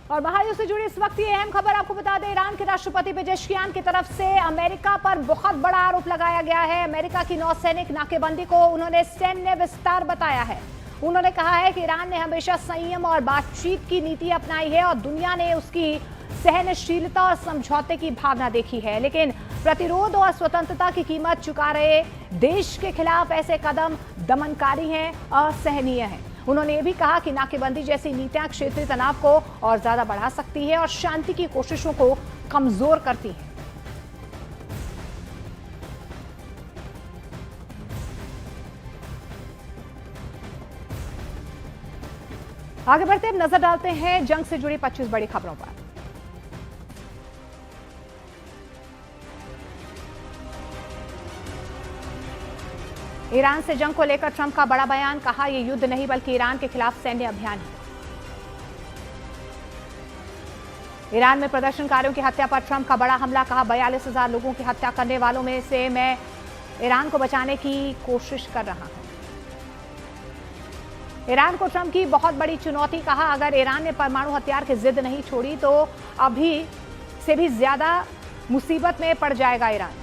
और बाहर से जुड़ी इस वक्त ये अहम खबर आपको बता दें, ईरान के राष्ट्रपति पेजेश्कियान की तरफ से अमेरिका पर बहुत बड़ा आरोप लगाया गया है। अमेरिका की नौसैनिक नाकेबंदी को उन्होंने सैन्य विस्तार बताया है। उन्होंने कहा है कि ईरान ने हमेशा संयम और बातचीत की नीति अपनाई है और दुनिया ने उसकी सहनशीलता और समझौते की भावना देखी है, लेकिन प्रतिरोध और स्वतंत्रता की कीमत चुका रहे देश के खिलाफ ऐसे कदम दमनकारी हैं, असहनीय हैं। उन्होंने ये भी कहा कि नाकेबंदी जैसी नीतियां क्षेत्रीय तनाव को और ज्यादा बढ़ा सकती है और शांति की कोशिशों को कमजोर करती हैं। आगे बढ़ते अब नजर डालते हैं जंग से जुड़ी 25 बड़ी खबरों पर। ईरान से जंग को लेकर ट्रंप का बड़ा बयान, कहा यह युद्ध नहीं बल्कि ईरान के खिलाफ सैन्य अभियान है। ईरान में प्रदर्शनकारियों की हत्या पर ट्रंप का बड़ा हमला, कहा 42,000 लोगों की हत्या करने वालों में से मैं ईरान को बचाने की कोशिश कर रहा हूं। ईरान को ट्रंप की बहुत बड़ी चुनौती, कहा अगर ईरान ने परमाणु हथियार की जिद नहीं छोड़ी तो अभी से भी ज्यादा मुसीबत में पड़ जाएगा ईरान।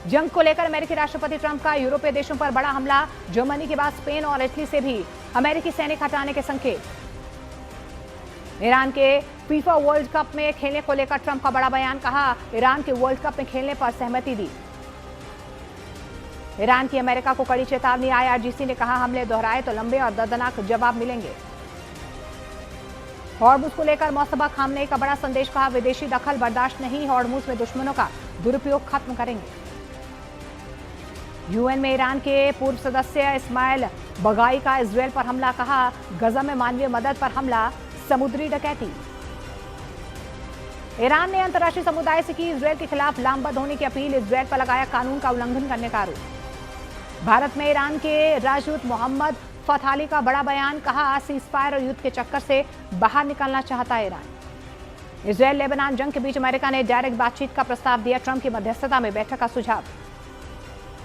जंग को लेकर अमेरिकी राष्ट्रपति ट्रंप का यूरोपीय देशों पर बड़ा हमला, जर्मनी के बाद स्पेन और इटली से भी अमेरिकी सैनिक हटाने के संकेत। ईरान के फीफा वर्ल्ड कप में खेलने को लेकर ट्रंप का बड़ा बयान, कहा ईरान के वर्ल्ड कप में खेलने पर सहमति दी। ईरान की अमेरिका को कड़ी चेतावनी, आईआरजीसी ने कहा हमले दोहराए तो लंबे और दर्दनाक जवाब मिलेंगे। हॉर्मुज को लेकर मौसबा खामनेई का बड़ा संदेश, कहा विदेशी दखल बर्दाश्त नहीं, हॉर्मुज में दुश्मनों का दुरुपयोग खत्म करेंगे। यूएन में ईरान के पूर्व सदस्य इस्माइल बगाई का इजरायल पर हमला, कहा गजा में मानवीय मदद पर हमला समुद्री डकैती। ईरान ने अंतर्राष्ट्रीय समुदाय से की इजरायल के खिलाफ लामबंद होने की अपील, इजरायल पर लगाया कानून का उल्लंघन करने का आरोप। भारत में ईरान के राजदूत मोहम्मद फतह का बड़ा बयान, कहा सीजफायर और युद्ध के चक्कर से बाहर निकलना चाहता है ईरान। इजरायल लेबनान जंग के बीच अमेरिका ने डायरेक्ट बातचीत का प्रस्ताव दिया, ट्रंप की मध्यस्थता में बैठक का सुझाव।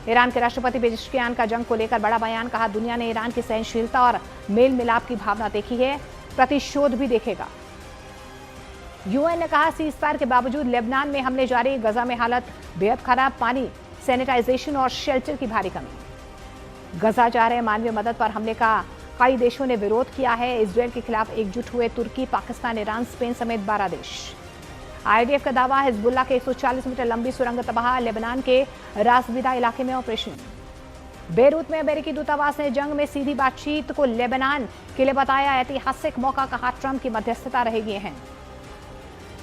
ईरान के राष्ट्रपति पेजेश्कियान का जंग को लेकर बड़ा बयान, कहा दुनिया ने ईरान की सहनशीलता और मेल मिलाप की भावना देखी है, प्रतिशोध भी देखेगा। यूएन ने कहा सीजफायर के बावजूद लेबनान में हमले जारी, गजा में हालत बेहद खराब, पानी, सैनिटाइजेशन और शेल्टर की भारी कमी। गजा जा रहे मानवीय मदद पर हमले का कई देशों ने विरोध किया है। इजरायल के खिलाफ एकजुट हुए तुर्की, पाकिस्तान, ईरान, स्पेन समेत 12 देश। आईडीएफ का दावा, हिजबुल्लाह के 140 मीटर लंबी सुरंग तबाह, लेबनान के रासबिदा इलाके में ऑपरेशन। बेरूत में अमेरिकी दूतावास ने जंग में सीधी बातचीत को लेबनान के लिए बताया ऐतिहासिक मौका, कहा ट्रंप की मध्यस्थता रहेगी अहम।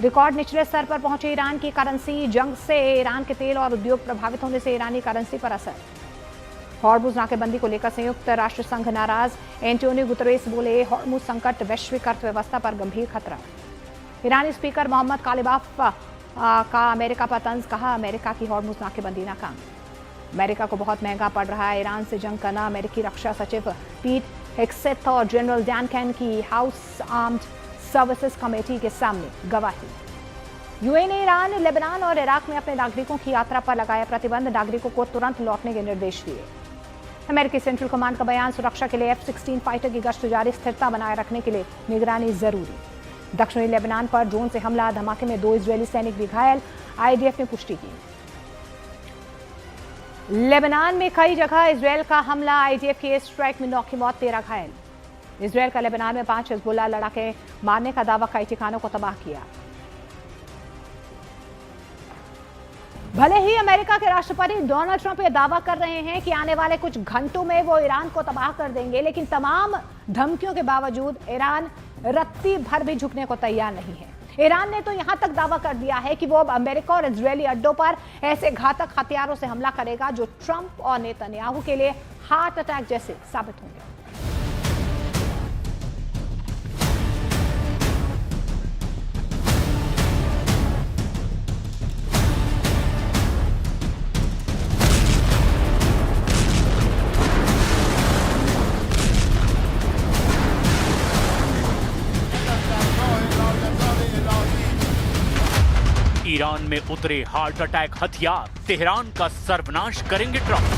रिकॉर्ड निचले स्तर पर पहुंचे ईरान की करेंसी, जंग से ईरान के तेल और उद्योग प्रभावित होने से ईरानी करेंसी पर असर। हॉर्मुज नाकेबंदी को लेकर संयुक्त राष्ट्र संघ नाराज, एंटोनियो गुतरेस बोले हॉर्मुज संकट वैश्विक अर्थव्यवस्था पर गंभीर खतरा। ईरानी स्पीकर मोहम्मद कालिबाफ का अमेरिका पर तंज, कहा अमेरिका की हॉर्मुज नाकेबंदी नाकाम। अमेरिका को बहुत महंगा पड़ रहा है ईरान से जंग करना, अमेरिकी रक्षा सचिव पीट हेग्सेथ और जनरल डैन कैन की हाउस आर्म्ड सर्विसेज कमेटी के सामने गवाही। यूएन ने ईरान, लेबनान और इराक में अपने नागरिकों की यात्रा पर लगाया प्रतिबंध, नागरिकों को तुरंत लौटने के निर्देश दिए। अमेरिकी सेंट्रल कमांड का बयान, सुरक्षा के लिए F-16 फाइटर की गश्त जारी, स्थिरता बनाए रखने के लिए निगरानी जरूरी। दक्षिणी लेबनान पर ड्रोन से हमला, धमाके में 2 इजरायली सैनिक भी घायल, आईडीएफ ने पुष्टि की। लेबनान में कई जगह इजरायल का हमला, आईडीएफ की स्ट्राइक में 9 की मौत, 13 घायल। इजरायल का लेबनान में 5 हिजबुल्लाह लड़ाके मारने का दावा, कई ठिकानों को तबाह किया। भले ही अमेरिका के राष्ट्रपति डोनाल्ड ट्रंप ये दावा कर रहे हैं कि आने वाले कुछ घंटों में वो ईरान को तबाह कर देंगे, लेकिन तमाम धमकियों के बावजूद ईरान रत्ती भर भी झुकने को तैयार नहीं है। ईरान ने तो यहां तक दावा कर दिया है कि वो अब अमेरिका और इजरायली अड्डों पर ऐसे घातक हथियारों से हमला करेगा जो ट्रंप और नेतन्याहू के लिए हार्ट अटैक जैसे साबित होंगे। ईरान में उतरे हार्ट अटैक हथियार, तेहरान का सर्वनाश करेंगे ट्रंप।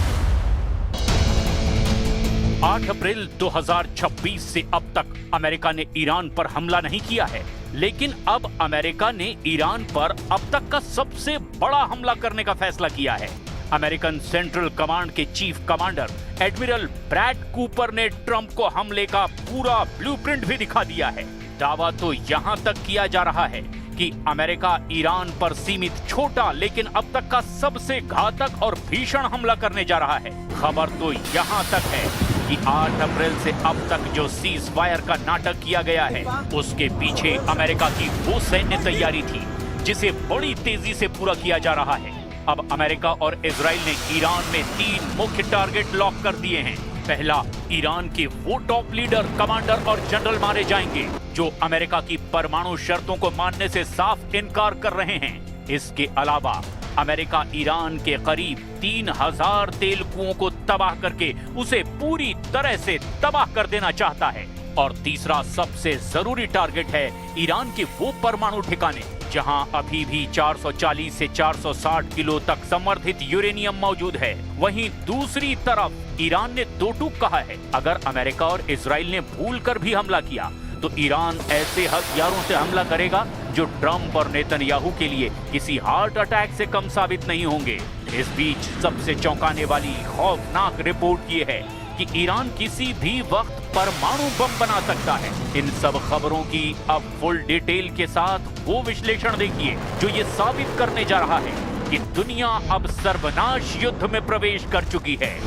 8 अप्रैल 2026 से अब तक अमेरिका ने ईरान पर हमला नहीं किया है, लेकिन अब अमेरिका ने ईरान पर अब तक का सबसे बड़ा हमला करने का फैसला किया है। अमेरिकन सेंट्रल कमांड के chief commander admiral Brad Cooper ने ट्रंप को हमले का पूरा ब्लूप्रिंट भी दिखा दिया है। दावा तो यहां तक किया जा रहा है कि अमेरिका ईरान पर सीमित छोटा लेकिन अब तक का सबसे घातक और भीषण हमला करने जा रहा है। खबर तो यहां तक है कि 8 अप्रैल से अब तक जो सीज फायर का नाटक किया गया है, उसके पीछे अमेरिका की वो सैन्य तैयारी थी जिसे बड़ी तेजी से पूरा किया जा रहा है। अब अमेरिका और इजराइल ने ईरान में 3 मुख्य टारगेट लॉक कर दिए हैं। पहला, ईरान के वो टॉप लीडर, कमांडर और जनरल मारे जाएंगे जो अमेरिका की परमाणु शर्तों को मानने से साफ इनकार कर रहे हैं। इसके अलावा अमेरिका ईरान के करीब 3000 तेल कुओं को तबाह करके उसे पूरी तरह से तबाह कर देना चाहता है। और तीसरा सबसे जरूरी टारगेट है ईरान के वो परमाणु ठिकाने जहां अभी भी 440 से 460 किलो तक संवर्धित यूरेनियम मौजूद है। वहीं दूसरी तरफ ईरान ने दो टूक कहा है, अगर अमेरिका और इजराइल ने भूलकर भी हमला किया तो ईरान ऐसे हथियारों से हमला करेगा जो ट्रंप और नेतन्याहू के लिए किसी हार्ट अटैक से कम साबित नहीं होंगे। इस बीच सबसे चौंकाने वाली खौफनाक रिपोर्ट ये है कि ईरान किसी भी वक्त परमाणु बम बना सकता है। इन सब खबरों की अब फुल डिटेल के साथ वो विश्लेषण देखिए जो ये साबित करने जा रहा है कि दुनिया अब सर्वनाश युद्ध में प्रवेश कर चुकी है।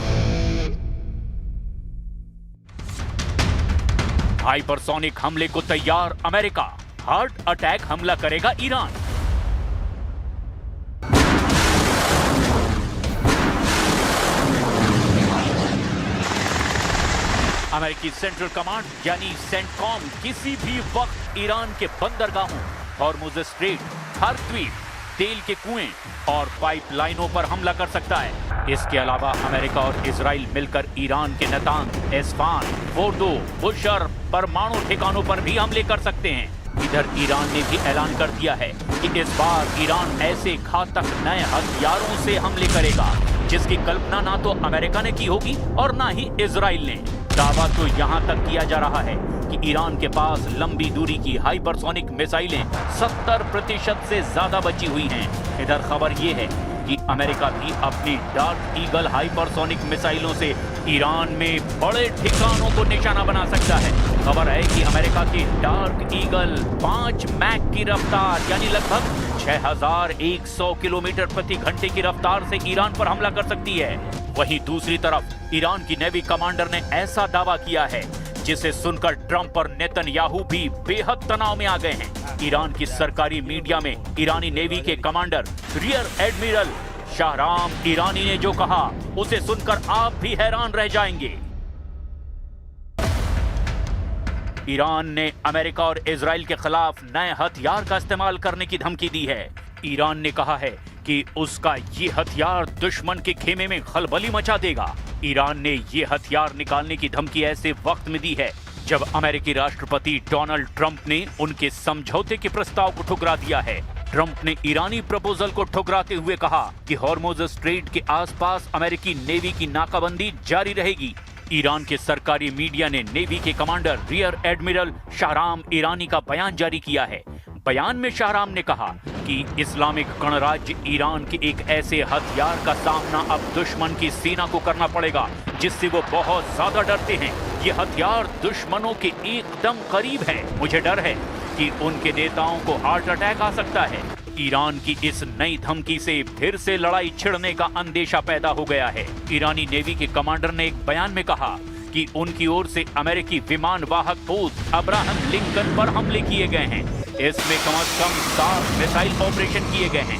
हाइपरसोनिक हमले को तैयार अमेरिका, हार्ट अटैक हमला करेगा ईरान। अमेरिकी सेंट्रल कमांड यानी सेंटकॉम किसी भी वक्त ईरान के बंदरगाहों, हॉर्मुज स्ट्रेट, हर द्वीप, तेल के कुएं और पाइपलाइनों पर हमला कर सकता है। इसके अलावा अमेरिका और इजराइल मिलकर ईरान के नतांज, एस्फान, फोर्दो, बुशर परमाणु ठिकानों पर भी हमले कर सकते हैं। इधर ईरान ने भी ऐलान कर दिया है कि इस बार ईरान ऐसे घातक नए हथियारों से हमले करेगा जिसकी कल्पना ना तो अमेरिका ने की होगी और ना ही इजराइल ने। दावा तो यहां तक किया जा रहा है कि ईरान के पास लंबी दूरी की हाइपरसोनिक मिसाइलें 70% से ज्यादा बची हुई हैं। इधर खबर ये है कि अमेरिका भी अपनी डार्क ईगल हाइपरसोनिक मिसाइलों से ईरान में बड़े ठिकानों को निशाना बना सकता है। खबर है कि अमेरिका की डार्क ईगल 5 मैक की रफ्तार यानी लगभग 6100 किलोमीटर प्रति घंटे की रफ्तार से ईरान पर हमला कर सकती है। वहीं दूसरी तरफ ईरान की नेवी कमांडर ने ऐसा दावा किया है जिसे सुनकर ट्रंप और नेतन्याहू भी बेहद तनाव में आ गए हैं। ईरान की सरकारी मीडिया में ईरानी नेवी के commander rear admiral Shahram Irani ने जो कहा उसे सुनकर आप भी हैरान रह जाएंगे। ईरान ने अमेरिका और इजराइल के खिलाफ नए हथियार का इस्तेमाल करने की धमकी दी है। ईरान ने कहा है कि उसका ये हथियार दुश्मन के खेमे में खलबली मचा देगा। ईरान ने ये हथियार निकालने की धमकी ऐसे वक्त में दी है जब अमेरिकी राष्ट्रपति डोनाल्ड ट्रंप ने उनके समझौते के प्रस्ताव को ठुकरा दिया है। ट्रंप ने ईरानी प्रपोजल को ठुकराते हुए कहा कि हॉर्मुज स्ट्रेट के आसपास अमेरिकी नेवी की नाकाबंदी जारी रहेगी। ईरान के सरकारी मीडिया ने नेवी के commander rear admiral Shahram Irani का बयान जारी किया है। बयान में शाहराम ने कहा कि इस्लामिक गणराज्य ईरान के एक ऐसे हथियार का सामना अब दुश्मन की सेना को करना पड़ेगा जिससे वो बहुत ज्यादा डरते हैं। ये हथियार दुश्मनों के एकदम करीब है। मुझे डर है कि उनके नेताओं को हार्ट अटैक आ सकता है। ईरान की इस नई धमकी से फिर से लड़ाई छिड़ने का अंदेशा पैदा हो गया है। ईरानी नेवी के कमांडर ने एक बयान में कहा कि उनकी ओर से अमेरिकी विमान वाहक पोत अब्राहम लिंकन पर हमले किए गए हैं। इसमें कम से कम 7 मिसाइल ऑपरेशन किए गए हैं।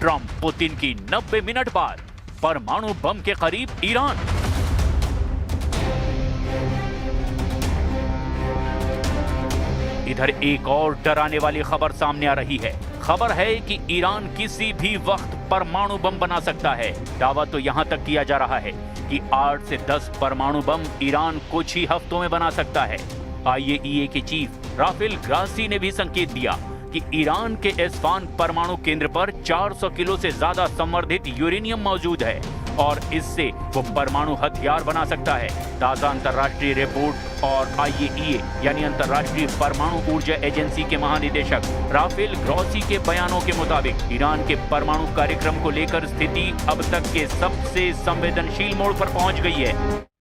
ट्रंप पुतिन की 90 मिनट बाद परमाणु बम के करीब ईरान। इधर एक और डराने वाली खबर सामने आ रही है। खबर है कि ईरान किसी भी वक्त परमाणु बम बना सकता है। दावा तो यहां तक किया जा रहा है कि 8 से 10 परमाणु बम ईरान कुछ ही हफ्तों में बना सकता है। IAEA के चीफ राफेल ग्रासी ने भी संकेत दिया कि ईरान के इस्फान परमाणु केंद्र पर 400 किलो से ज्यादा संवर्धित यूरेनियम मौजूद है और इससे वो परमाणु हथियार बना सकता है। ताजा अंतर्राष्ट्रीय रिपोर्ट और IAEA यानी अंतर्राष्ट्रीय परमाणु ऊर्जा एजेंसी के महानिदेशक राफेल ग्रॉसी के बयानों के मुताबिक ईरान के परमाणु कार्यक्रम को लेकर स्थिति अब तक के सबसे संवेदनशील मोड़ पर पहुंच गई है।